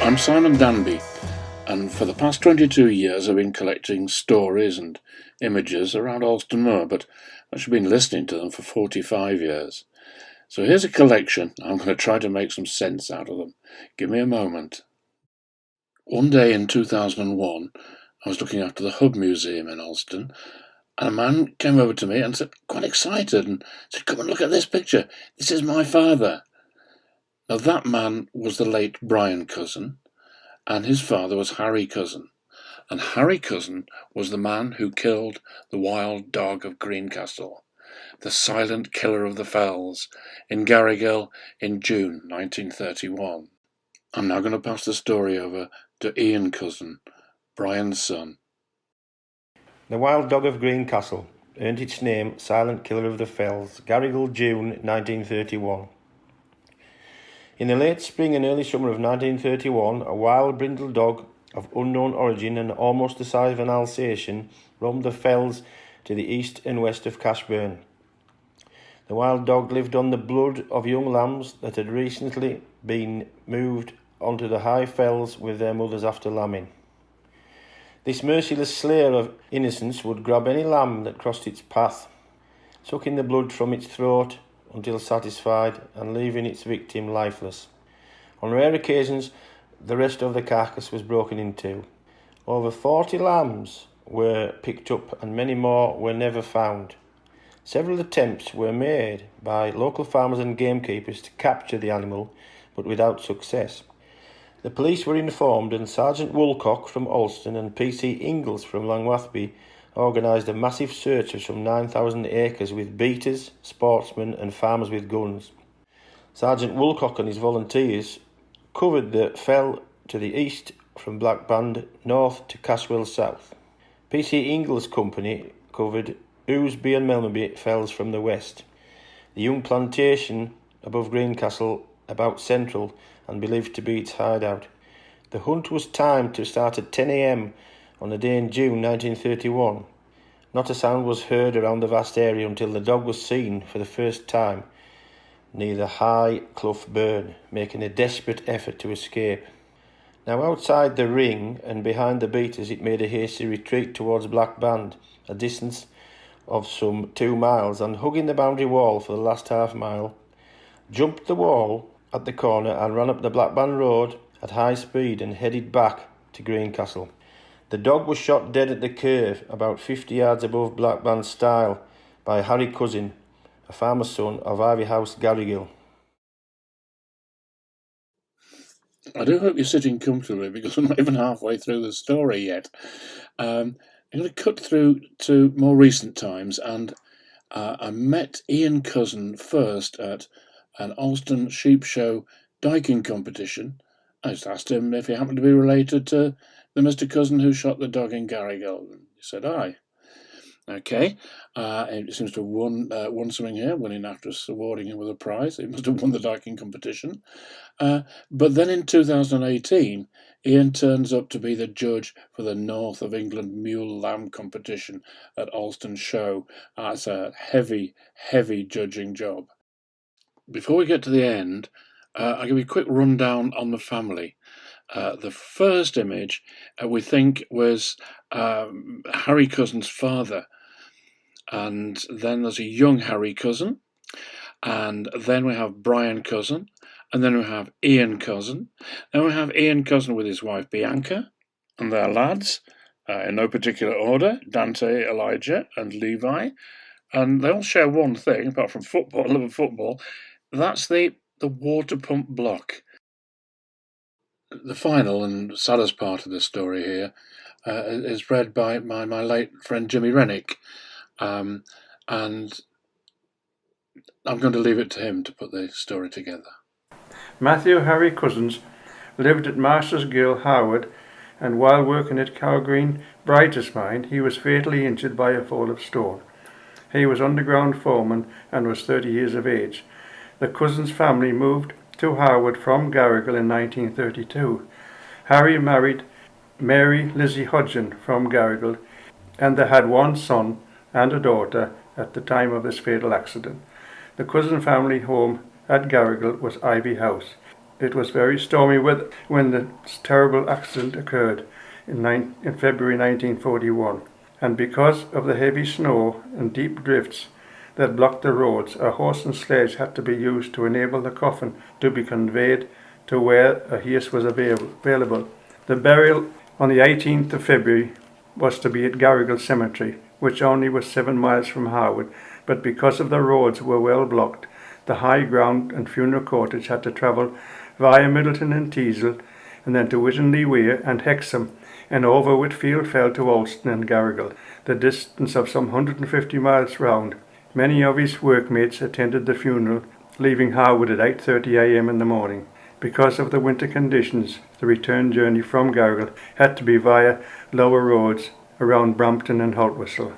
I'm Simon Danby, and for the past 22 years I've been collecting stories and images around Alston Moor, but I've actually been listening to them for 45 years. So here's a collection. I'm going to try to make some sense out of them. Give me a moment. One day in 2001, I was looking after the Hub Museum in Alston, and a man came over to me and said, quite excited, and said, "Come and look at this picture. This is my father." Now that man was the late Brian Cousin, and his father was Harry Cousin. And Harry Cousin was the man who killed the wild dog of Greencastle, the silent killer of the fells, in Garrigill in June 1931. I'm now going to pass the story over to Ian Cousin, Brian's son. The wild dog of Greencastle earned its name Silent Killer of the Fells, Garrigill, June 1931. In the late spring and early summer of 1931, a wild brindle dog of unknown origin and almost the size of an Alsatian roamed the fells to the east and west of Cashburn. The wild dog lived on the blood of young lambs that had recently been moved onto the high fells with their mothers after lambing. This merciless slayer of innocence would grab any lamb that crossed its path, sucking the blood from its throat until satisfied and leaving its victim lifeless. On rare occasions, the rest of the carcass was broken in two. Over 40 lambs were picked up and many more were never found. Several attempts were made by local farmers and gamekeepers to capture the animal, but without success. The police were informed, and Sergeant Woolcock from Alston and PC Ingalls from Langwathby organised a massive search of some 9,000 acres with beaters, sportsmen and farmers with guns. Sergeant Woolcock and his volunteers covered the fell to the east from Blackband north to Caswell south. PC Ingalls' company covered Ousby and Melmerby fells from the west. The young plantation above Greencastle about central and believed to be its hideout. The hunt was timed to start at 10 a.m. on a day in June 1931. Not a sound was heard around the vast area until the dog was seen for the first time near the high Clough Burn, making a desperate effort to escape. Now outside the ring and behind the beaters it made a hasty retreat towards Black Band, a distance of some 2 miles, and hugging the boundary wall for the last half mile, jumped the wall at the corner and ran up the Black Band Road at high speed and headed back to Greencastle. The dog was shot dead at the curve about 50 yards above Black Band Stile by Harry Cousin, a farmer's son of Ivy House, Garrigill. I do hope you're sitting comfortably because I'm not even halfway through the story yet. I'm going to cut through to more recent times, and I met Ian Cousin first at an Alston Sheep Show diking competition. I just asked him if he happened to be related to the Mr. Cousin who shot the dog in Garrigill. He said, aye. Okay, it seems to have won something here, winning after us awarding him with a prize. He must have won the diking competition. But then in 2018, Ian turns up to be the judge for the North of England Mule Lamb competition at Alston Show. It's a heavy, heavy judging job. Before we get to the end, I'll give you a quick rundown on the family. The first image we think was Harry Cousin's father, and then there's a young Harry Cousin, and then we have Brian Cousin, and then we have Ian Cousin. Then we have Ian Cousin with his wife Bianca and their lads, in no particular order, Dante, Elijah and Levi, and they all share one thing, apart from football, love of football. That's the water pump block. The final and saddest part of the story here is read by my late friend Jimmy Rennick, and I'm going to leave it to him to put the story together. Matthew Harry Cousins lived at Masters Gill, Howard, and while working at Cowgreen Brightest Mine, he was fatally injured by a fall of stone. He was underground foreman and was 30 years of age. The Cousins family moved to Howard from Garrigill in 1932. Harry married Mary Lizzie Hodgson from Garrigill, and they had one son and a daughter at the time of this fatal accident. The Cousin family home at Garrigill was Ivy House. It was very stormy weather when the terrible accident occurred in February 1941, and because of the heavy snow and deep drifts that blocked the roads, a horse and sledge had to be used to enable the coffin to be conveyed to where a hearse was available. The burial on the 18th of February was to be at Garrigal Cemetery, which only was 7 miles from Harwood, but because of the roads were well blocked, the high ground and funeral cortege had to travel via Middleton and Teazle, and then to Whittingley Weir and Hexham, and over Whitfield Fell to Olston and Garrigal, the distance of some 150 miles round. Many of his workmates attended the funeral, leaving Harwood at 8:30 a.m. in the morning. Because of the winter conditions, the return journey from Garrigal had to be via lower roads around Brampton and Haltwhistle.